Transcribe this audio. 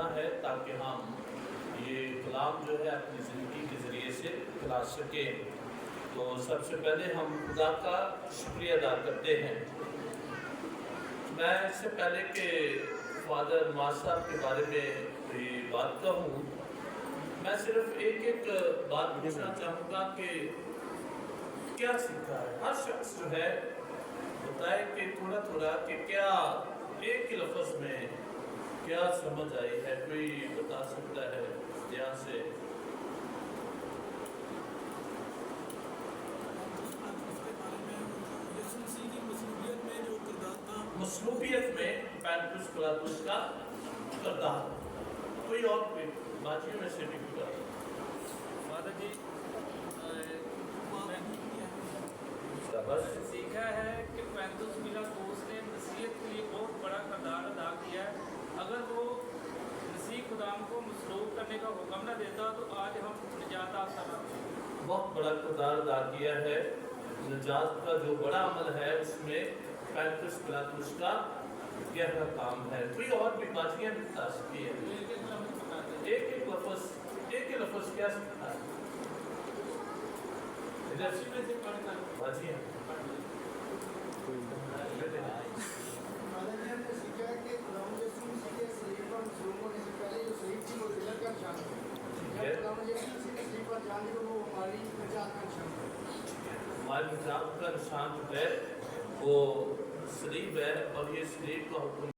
ہے تاکہ ہم یہ کلام جو ہے اپنی زندگی کے ذریعے سے کھلا سکیں۔ تو سب سے پہلے ہم خدا کا شکریہ ادا کرتے ہیں۔ میں اس سے پہلے کہ فادر معاذ صاحب کے بارے میں بات کہوں، میں صرف ایک بات پوچھنا چاہوں گا کہ کیا سیکھا ہے؟ ہر شخص جو ہے بتائے کہ تھوڑا تھوڑا کہ کیا ایک ہی لفظ میں کیا سمجھ آئی ہے، کوئی بتا سکتا ہے یہاں سے؟ مصلوبیت میں پینتوس پلاطس کا کردار، کوئی اور باتیوں میں سے بھی ہوگا؟ فادر جی، بس سیکھا ہے کہ پینتوس پلاطس نے مسیحیت کے لیے بہت بڑا کردار ادا کیا ہے۔ اگر وہ مسیح خدام کو مصلوب کرنے کا حکم نہ دیتا تو آج ہم نجات یافتہ نہ ہوتے۔ بہت بڑا کردار ادا کیا ہے۔ نجات کا جو بڑا عمل ہے اس میں پینتوس پلاطس کا گہرا کام ہے۔ کوئی اور بھی باتیاں بھی بتا سکتی ہے؟ ایک ایک لفظ کیا سکتا ہے؟ ہماری نجات کا نشان جو ہے وہ صلیب ہے، اور یہ صلیب کا حکم